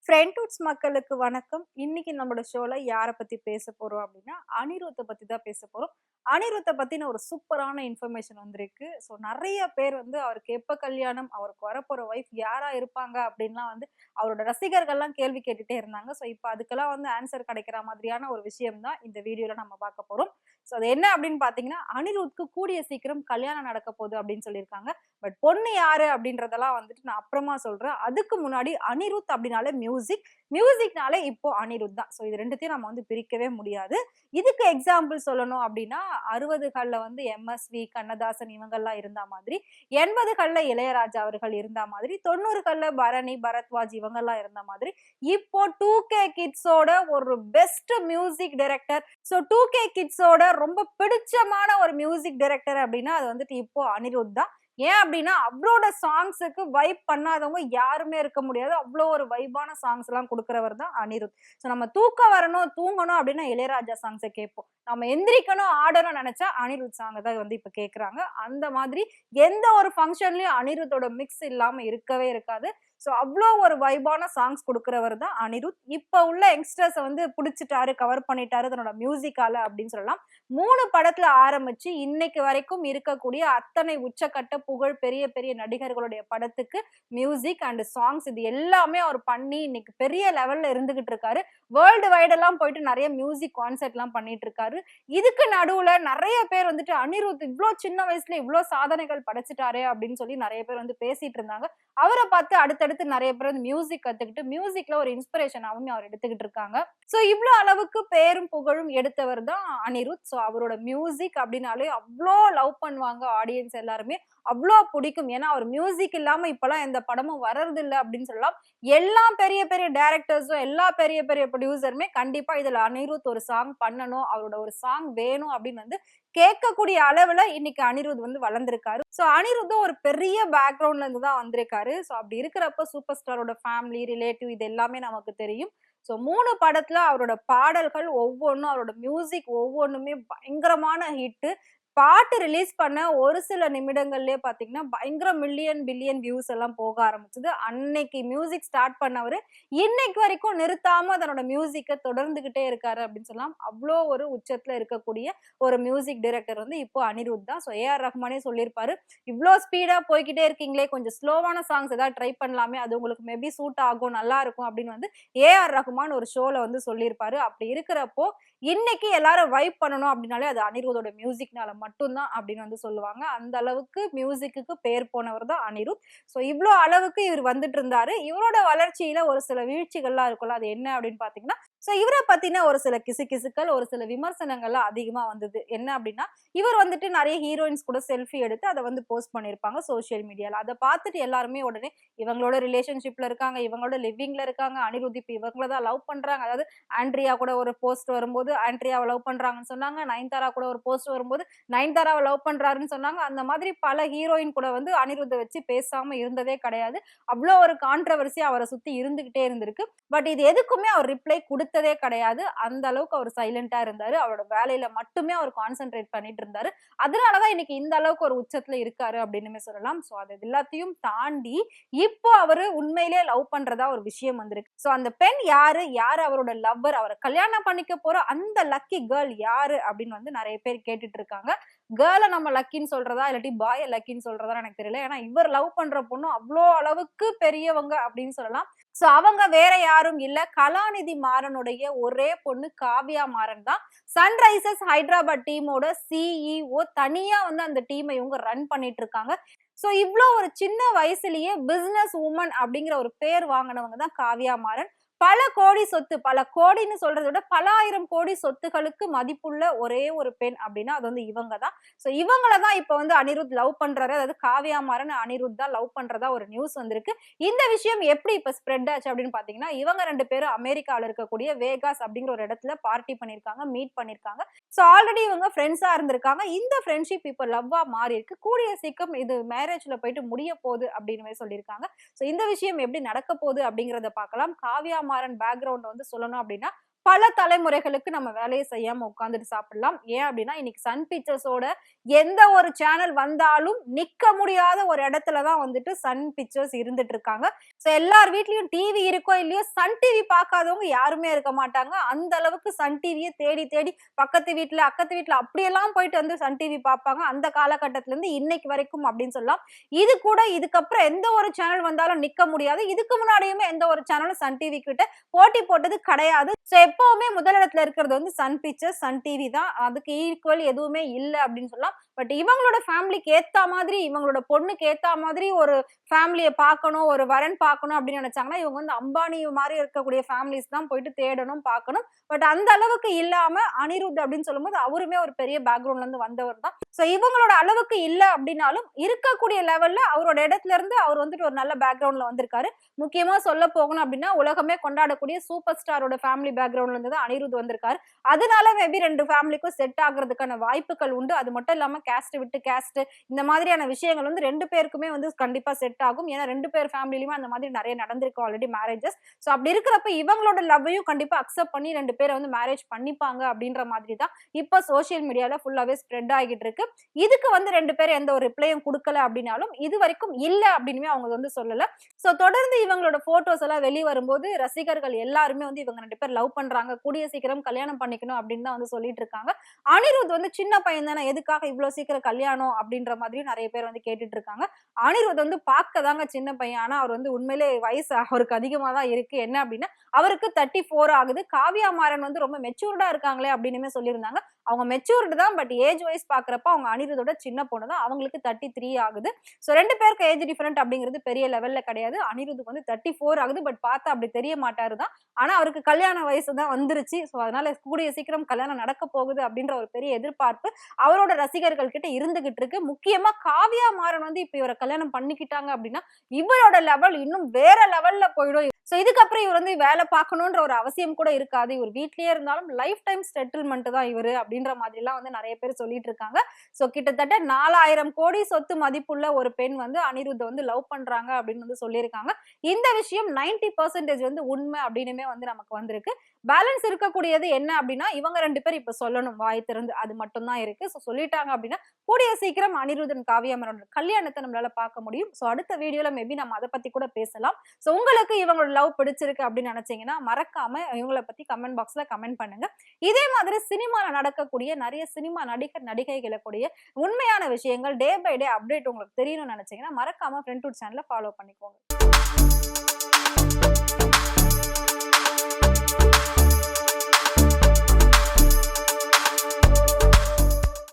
ஃப்ரெண்ட்ஹுட்ஸ் மக்களுக்கு வணக்கம். இன்னைக்கு நம்மளோட ஷோல யார பத்தி பேச போறோம் அப்படின்னா, அனிருத்த பத்தி தான் பேச போறோம். அனிருத்த பத்தின ஒரு சூப்பரான இன்ஃபர்மேஷன் வந்திருக்கு. ஸோ நெறைய பேர் வந்து அவருக்கு எப்ப கல்யாணம், அவருக்கு வரப்போற ஒய்ஃப் யாரா இருப்பாங்க அப்படின்லாம் வந்து அவரோட ரசிகர்கள்லாம் கேள்வி கேட்டுட்டே இருந்தாங்க. ஸோ இப்ப அதுக்கெல்லாம் வந்து ஆன்சர் கிடைக்கிற மாதிரியான ஒரு விஷயம் தான் இந்த வீடியோல நம்ம பார்க்க போறோம். ஸோ அது என்ன அப்படின்னு பார்த்தீங்கன்னா, அனிருத்க்கு கூடிய சீக்கிரம் கல்யாணம் நடக்க போகுது அப்படின்னு சொல்லியிருக்காங்க. பட் பொண்ணு யாரு அப்படின்றதெல்லாம் வந்துட்டு நான் அப்புறமா சொல்றேன். அதுக்கு முன்னாடி அனிருத் அப்படின்னாலே மியூசிக். மியூசிக்னாலே இப்போ அனிருத் தான். ஸோ இது 2த்தையும் நம்ம வந்து பிரிக்கவே முடியாது. இதுக்கு எக்ஸாம்பிள் சொல்லணும் அப்படின்னா, 60கள்ல வந்து எம்எஸ்வி, கண்ணதாசன் இவங்கெல்லாம் இருந்தா மாதிரி, 80கள்ல இளையராஜா அவர்கள் இருந்தா மாதிரி, 90கள்ல பரணி, பரத்வாஜ் இவங்கெல்லாம் இருந்த மாதிரி, இப்போ 2கே கிட்ஸோட ஒரு பெஸ்ட் மியூசிக் டைரக்டர். ஸோ 2கே கிட்ஸோட ரொம்ப பிடிச்சமான ஒரு மியூசிக் டைரக்டர் அப்படின்னா, அது வந்துட்டு இப்போ அனிருத் தான். ஏன் அப்படின்னா, அவரோட சாங்ஸுக்கு வைப் பண்ணாதவங்க யாருமே இருக்க முடியாது. அவ்ளோ ஒரு வைபான சாங்ஸ்லாம் குடுக்குறவர் தான் அனிருத். ஸோ நம்ம தூக்கம் வரணும், தூங்கணும் அப்படின்னா இளையராஜா சாங்ஸ கேட்போம். நம்ம எந்திரிக்கணும், ஆடணும்னு நெனச்சா அனிருத் சாங்க தான் வந்து இப்ப கேட்கறாங்க. அந்த மாதிரி எந்த ஒரு ஃபங்ஷன்லயும் அனிருத்தோட மிக்ஸ் இல்லாம இருக்கவே இருக்காது. ஸோ அவ்ளோ ஒரு வைபான சாங்ஸ் குடுக்குறவர் தான் அனிருத். இப்ப உள்ள யங்ஸ்டர்ஸ வந்து புடிச்சுட்டாரு, கவர் பண்ணிட்டாரு தன்னோட மியூசிக்கால அப்படின்னு சொல்லலாம். 3 படத்துல ஆரம்பிச்சு இன்னைக்கு வரைக்கும் இருக்கக்கூடிய அத்தனை உச்சக்கட்ட புகழ் பெரிய பெரிய நடிகர்களுடைய படத்துக்கு மியூசிக் அண்ட் சாங்ஸ் இது எல்லாமே அவர் பண்ணி இன்னைக்கு பெரிய லெவல்ல இருந்துகிட்டு இருக்காரு. வேர்ல்டு வைட் எல்லாம் போயிட்டு நெறைய மியூசிக் கான்சர்ட்லாம் பண்ணிட்டு இருக்காரு. இதுக்கு நடுவுல நெறைய பேர் வந்துட்டு அனிருத் இவ்ளோ சின்ன வயசுல இவ்ளோ சாதனைகள் படைச்சுட்டாரே அப்படின்னு சொல்லி நெறைய பேர் வந்து பேசிட்டு இருந்தாங்க. அவர பார்த்து அடுத்தடுத்து நெறைய பேர் வந்து மியூசிக் கத்துக்கிட்டு மியூசிக்ல ஒரு இன்ஸ்பிரேஷனாவும் அவர் எடுத்துக்கிட்டு இருக்காங்க. சோ இவ்ளோ அளவுக்கு பேரும் புகழும் எடுத்தவர் தான் அனிருத். சோ அவரோட மியூசிக் அப்படின்னாலே அவ்ளோ லவ் பண்ணுவாங்க ஆடியன்ஸ் எல்லாருமே. அவ்ளோ புடிக்கும். ஏன்னா அவர் மியூசிக் இல்லாம இப்பலாம் எந்த படமும் வர்றதில்ல அப்படின்னு சொல்லலாம். எல்லா பெரிய பெரிய டைரக்டர்ஸும், எல்லா பெரிய பெரிய ப்ரொடியூசருமே கண்டிப்பா இதுல அனிருத் ஒரு சாங் பண்ணணும், அவரோட ஒரு சாங் வேணும் அப்படின்னு வந்து கேட்கக்கூடிய அளவுல இன்னைக்கு அனிருத் வந்து வளர்ந்திருக்காரு. சோ அனிருத்தும் ஒரு பெரிய பேக்ரவுண்ட்ல இருந்து தான் வந்திருக்காரு. சோ அப்படி இருக்கிறப்ப சூப்பர் ஸ்டாரோட ஃபேமிலி, ரிலேட்டிவ் இது எல்லாமே நமக்கு தெரியும். சோ 3 படத்துல அவரோட பாடல்கள் ஒவ்வொன்னும், அவரோட மியூசிக் ஒவ்வொன்னுமே பயங்கரமான ஹிட்டு. பாட்டு ரிலீஸ் பண்ண ஒரு சில நிமிடங்கள்லயே பாத்தீங்கன்னா, பயங்கர மில்லியன், பில்லியன் வியூஸ் எல்லாம் போக ஆரம்பிச்சது. அன்னைக்கு மியூசிக் ஸ்டார்ட் பண்ணவரு, இன்னைக்கு வரைக்கும் நிறுத்தாம தன்னோட மியூசிக்க தொடர்ந்துகிட்டே இருக்காரு அப்படின்னு சொல்லலாம். அவ்ளோ ஒரு உச்சத்துல இருக்கக்கூடிய ஒரு மியூசிக் டைரக்டர் வந்து இப்போ அனிருத் தான். So A.R.. ரஹ்மானே சொல்லியிருப்பாரு, "இவ்ளோ ஸ்பீடா போய்க்கிட்டே இருக்கீங்களே, கொஞ்சம் ஸ்லோவான சாங்ஸ் ஏதாவது ட்ரை பண்ணலாமே, அது உங்களுக்கு மேபி சூட் ஆகும், நல்லா இருக்கும்." அப்படின்னு வந்து ஏ.ஆர். ரஹ்மான் ஒரு ஷோல வந்து சொல்லியிருப்பாரு. அப்படி இருக்கிறப்போ, இன்னைக்கு எல்லாரும் வைப் பண்ணணும் அப்படின்னாலே அது அனிருத்தோட மியூசிக்னால மட்டும் தான் அப்படின்னு வந்து சொல்லுவாங்க. அந்த அளவுக்கு மியூசிக்குக்கு பேர் போனவர் தான் அனிருத். ஸோ இவ்ளோ அளவுக்கு இவர் வந்துட்டு இருந்தாரு. இவரோட வளர்ச்சியில ஒரு சில வீழ்ச்சிகள்லாம் இருக்கும்ல, அது என்ன அப்படின்னு பார்த்தீங்கன்னா, ஸோ இவர பத்தின ஒரு சில கிசுகிசுக்கள், ஒரு சில விமர்சனங்கள்லாம் அதிகமா வந்தது. என்ன அப்படின்னா, இவர் வந்துட்டு நெறைய ஹீரோயின்ஸ் கூட செல்ஃபி எடுத்து அத வந்து போஸ்ட் பண்ணியிருப்பாங்க சோசியல் மீடியால. அத பார்த்துட்டு எல்லாருமே உடனே இவங்களோட ரிலேஷன்ஷிப்ல இருக்காங்க, இவங்களோட லிவிங்ல இருக்காங்க, அனிருத் இப்ப இவங்கள தான் லவ் பண்றாங்க. அதாவது ஆண்ட்ரியா கூட ஒரு போஸ்ட் வரும்போது ஆண்ட்ரியாவ லவ் பண்றாங்கன்னு சொன்னாங்க. நயன்தாரா கூட ஒரு போஸ்ட் வரும்போது நயன்தாராவ லவ் பண்றாருன்னு சொன்னாங்க. அந்த மாதிரி பல ஹீரோயின் கூட வந்து அனிருத்த வச்சு பேசாம இருந்ததே கிடையாது. அவ்ளோ ஒரு கான்ட்ரோவர்சி அவர சுத்தி இருந்துகிட்டே இருந்திருக்கு. பட் இது எதுக்குமே அவர் ரிப்ளை குடுத்ததே கிடையாது. அந்த அளவுக்கு அவர் சைலன்ட்டா இருந்தாரு. அவரோட வேலையில மட்டுமே அவர் கான்சன்ட்ரேட் பண்ணிட்டு இருந்தாரு. அதனால தான் இன்னைக்கு இந்த அளவுக்கு ஒரு உச்சத்துல இருக்காரு அப்படின்னுமே சொல்லலாம். சோ அது எல்லாத்தையும் தாண்டி இப்போ அவரு உண்மையிலேயே லவ் பண்றதா ஒரு விஷயம் வந்திருக்கு. சோ அந்த பெண் யாரு? யாரு அவரோட லவ்வர்? அவர கல்யாணம் பண்ணிக்க போற அந்த லக்கி கேர்ள் யாரு? அப்படின்னு வந்து நெறைய பேர் கேட்டுட்டு இருக்காங்க. கேர்ள நம்ம லக்கின்னு சொல்றதா? இல்லாட்டி பாய லக்கின்னு சொல்றதான்னு எனக்கு தெரியல. ஏன்னா இவர் லவ் பண்ற பொண்ணு அவ்ளோ அளவுக்கு பெரியவங்க அப்படின்னு சொல்லலாம். சோ அவங்க வேற யாரும் இல்ல. கலாநிதி மாறனுடைய ஒரே பொண்ணு காவ்யா மாறன் தான். சன்ரைசர்ஸ் ஹைதராபாத் டீமோட சிஇஓ தனியா வந்து அந்த டீமை இவங்க ரன் பண்ணிட்டு இருக்காங்க. சோ இவ்ளோ ஒரு சின்ன வயசுலயே பிசினஸ் வுமன் அப்படிங்கிற ஒரு பேர் வாங்குனவங்க தான் காவ்யா மாறன். பல கோடி சொத்து, பல கோடின்னு சொல்றத விட பல ஆயிரம் கோடி சொத்துகளுக்கு மதிப்புள்ள ஒரே ஒரு பெண் அப்படின்னா அது வந்து இவங்க தான். சோ இவங்கள தான் இப்ப வந்து அனிருத் லவ் பண்றாரு. அதாவது காவ்யா மாறன் அனிருத் தான் லவ் பண்றதா ஒரு நியூஸ் வந்திருக்கு. இந்த விஷயம் எப்படி இப்ப ஸ்ப்ரெட் ஆச்சு அப்படின்னு பாத்தீங்கன்னா, இவங்க 2 பேரும் அமெரிக்கால இருக்கக்கூடிய வேகாஸ் அப்படிங்கிற ஒரு இடத்துல பார்ட்டி பண்ணிருக்காங்க, மீட் பண்ணிருக்காங்க. சோ ஆல்ரெடி இவங்க ஃப்ரெண்ட்ஸா இருந்திருக்காங்க. இந்த ஃப்ரெண்ட்ஷிப் இப்ப லவ்வா மாறி இருக்கு. கூடிய சீக்கிரம் இது மேரேஜ்ல போயிட்டு முடிய போகுது அப்படின்னு சொல்லியிருக்காங்க. சோ இந்த விஷயம் எப்படி நடக்க போகுது அப்படிங்கறத பார்க்கலாம். காவ்யா மாறன் பேக்ரவுண்ட் வந்து சொல்லணும் அப்படின்னா, பல தலைமுறைகளுக்கு நம்ம வேலையை செய்யாம உட்கார்ந்துட்டு சாப்பிடலாம். ஏன் அப்படின்னா, இன்னைக்கு சன் பிக்சர்ஸோட எந்த ஒரு சேனல் வந்தாலும் நிக்க முடியாத ஒரு இடத்துல தான் வந்துட்டு சன் பிக்சர்ஸ் இருந்துட்டு இருக்காங்க. சோ எல்லார் வீட்லயும் டிவி இருக்கோ இல்லையோ, சன் டிவி பார்க்காதவங்க யாருமே இருக்க மாட்டாங்க. அந்த அளவுக்கு சன் டிவிய தேடி தேடி பக்கத்து வீட்ல, அக்கத்து வீட்ல அப்படியெல்லாம் போயிட்டு வந்து சன் டிவி பார்ப்பாங்க. அந்த காலகட்டத்துல இருந்து இன்னைக்கு வரைக்கும் அப்படின்னு சொல்லலாம். இது கூட இதுக்கப்புறம் எந்த ஒரு சேனல் வந்தாலும் நிக்க முடியாது. இதுக்கு முன்னாடியுமே எந்த ஒரு சேனலும் சன் டிவி கிட்ட போட்டி போட்டது கிடையாது. சோ எப்பவுமே முதலிடத்துல இருக்கிறது வந்து சன் பிக்சர்ஸ், சன் டிவி தான். அதுக்கு ஈக்குவல் எதுவுமே இல்ல அப்படின்னு சொல்லலாம். பட் இவங்களோட ஃபேமிலிக்கு ஏத்தா மாதிரி, இவங்களோட பொண்ணுக்கு ஏத்தா மாதிரி ஒரு ஃபேமிலிய பார்க்கணும், ஒரு வரன் பார்க்கணும் அப்படின்னு நினைச்சாங்கன்னா, இவங்க வந்து அம்பானி மாரி இருக்கக்கூடிய ஃபேமிலிஸ் தான் போயிட்டு தேடணும், பார்க்கணும். பட் அந்த அளவுக்கு இல்லாம அனிருத் அப்படின்னு சொல்லும்போது அவருமே ஒரு பெரிய பேக்ரவுண்ட்ல இருந்து வந்தவர் தான். சோ இவங்களோட அளவுக்கு இல்ல அப்படின்னாலும் இருக்கக்கூடிய லெவல்ல அவரோட இடத்துல இருந்து அவர் வந்துட்டு ஒரு நல்ல பேக்ரவுண்ட்ல வந்திருக்காரு. முக்கியமா சொல்ல போகணும் அப்படின்னா, உலகமே கொண்டாடக்கூடிய சூப்பர் ஸ்டாரோட ஃபேமிலி பேக்ரவுண்ட்ல இருந்து தான் அனிருத் வந்திருக்காரு. அதனால மேபி 2 ஃபேமிலிக்கும் செட் ஆகுறதுக்கான வாய்ப்புகள் உண்டு. அது மட்டும் இல்லாம கேஸ்ட் விட்டு கேஸ்ட் இந்த மாதிரியான விஷயங்கள் வந்து 2 பேருக்குமே வந்து கண்டிப்பா செட் ஆகும். ஏன்னா 2 பேர் ஃபேமிலிலயுமே அந்த மாதிரி நிறைய நடந்திருக்கு ஆல்ரெடி மேரேஜஸ். சோ அப்படி இருக்கிறப்ப இவங்களோட லவ்வையும் கண்டிப்பா அக்செப்ட் பண்ணி 2 பேரை வந்து மேரேஜ் பண்ணிப்பாங்க அப்படின்ற மாதிரி தான் இப்ப சோசியல் மீடியால ஃபுல்லாவே ஸ்ப்ரெட் ஆகிட்டு இருக்கு. இதுக்கு வந்து 2 பேரும் எந்த ஒரு ரிப்ளையும் கொடுக்கல அப்படின்னாலும் இது வரைக்கும் இல்ல அப்படின்னு அவங்க வந்து சொல்லல. சோ தொடர்ந்து இவங்களோட போட்டோஸ் எல்லாம் வெளிய வரும்போது ரசிகர்கள் எல்லாருமே வந்து இவங்க 2 பேர் லவ் பண்றாங்க, கூடிய சீக்கிரம் கல்யாணம் பண்ணிக்கணும் அப்படின்னு தான் வந்து சொல்லிட்டு இருக்காங்க. அனிருத் வந்து சின்ன பையன் தானே, எதுக்காக இவ்வளவு சீக்கிரம் கல்யாணம் அப்படின்ற மாதிரி நிறைய பேர் வந்து கேட்டுட்டு இருக்காங்க. அனிருத் வந்து பார்க்கதாங்க சின்ன பையன், ஆனா அவர் வந்து உண்மையிலே வயசு அவருக்கு அதிகமா தான் இருக்கு. என்ன அப்படின்னா அவருக்கு 34 ஆகுது. காவியா மாறன் வந்து ரொம்ப மெச்சூர்டா இருக்காங்களே அப்படின்னு சொல்லியிருந்தாங்க. அவங்க மெச்சூர்டு தான், பட் ஏஜ் வைஸ் பாக்குறப்ப அவங்க அனிருத்தோட சின்ன பொண்ணு தான். அவங்களுக்கு 33 ஆகுது. சோ 2 பேருக்கு ஏஜ் டிஃபரண்ட் அப்படிங்கிறது பெரிய லெவல்ல கிடையாது. அனிருத்துக்கு வந்து 34 ஆகுது, பட் பார்த்தா அப்படி தெரிய மாட்டாரு தான். ஆனா அவருக்கு கல்யாண வயசு தான் வந்துருச்சு. சோ அதனால கூடிய சீக்கிரம் கல்யாணம் நடக்க போகுது அப்படின்ற ஒரு பெரிய எதிர்பார்ப்பு அவரோட ரசிகர்கள் கிட்ட இருந்துகிட்டு இருக்கு. முக்கியமா காவியா மாறன் வந்து இப்ப இவரை கல்யாணம் பண்ணிக்கிட்டாங்க அப்படின்னா இவரோட லெவல் இன்னும் வேற லெவல்ல போயிடும். சோ இதுக்கப்புறம் இவர் வந்து வேலை பார்க்கணும்ன்ற ஒரு அவசியம் கூட இருக்காது. இவர் வீட்லயே இருந்தாலும் லைஃப் டைம் செட்டில்மெண்ட் தான் இவரு அப்படின்ற மாதிரி எல்லாம் வந்து நிறைய பேர் சொல்லிட்டு இருக்காங்க. சோ கிட்டத்தட்ட 4000 கோடி சொத்து மதிப்புள்ள ஒரு பெண் வந்து அனிருத்த வந்து லவ் பண்றாங்க அப்படின்னு வந்து சொல்லியிருக்காங்க. இந்த விஷயம் 90% வந்து உண்மை அப்படின்னுமே வந்து நமக்கு வந்திருக்கு. பேலன்ஸ் இருக்கக்கூடியது என்ன அப்படின்னா இவங்க 2 பேர் இப்ப சொல்லணும் வாய் திறந்து, அது மட்டும் தான் இருக்கு. சோ சொல்லிட்டாங்க அப்படின்னா கூடிய சீக்கிரம் அனிருத்தன் காவியா மாறனோட கல்யாணத்தை நம்மளால பார்க்க முடியும். சோ அடுத்த வீடியோல மேபி நம்ம அதை பத்தி கூட பேசலாம். சோ உங்களுக்கு இவங்களோட லவ் பிடிச்சிருக்கு அப்படின்னு நினைச்சீங்கன்னா மறக்காம இவங்களை பத்தி கமெண்ட் பாக்ஸ்ல கமெண்ட் பண்ணுங்க. இதே மாதிரி சினிமால நடக்கக்கூடிய நிறைய சினிமா நடிகர் நடிகைகளை கூடிய உண்மையான விஷயங்கள் டே பை டே அப்டேட் உங்களுக்கு தெரியணும்னு நினைச்சீங்கன்னா மறக்காம ஃப்ரெண்ட் டூட் சேனலை ஃபாலோ பண்ணிக்கோங்க.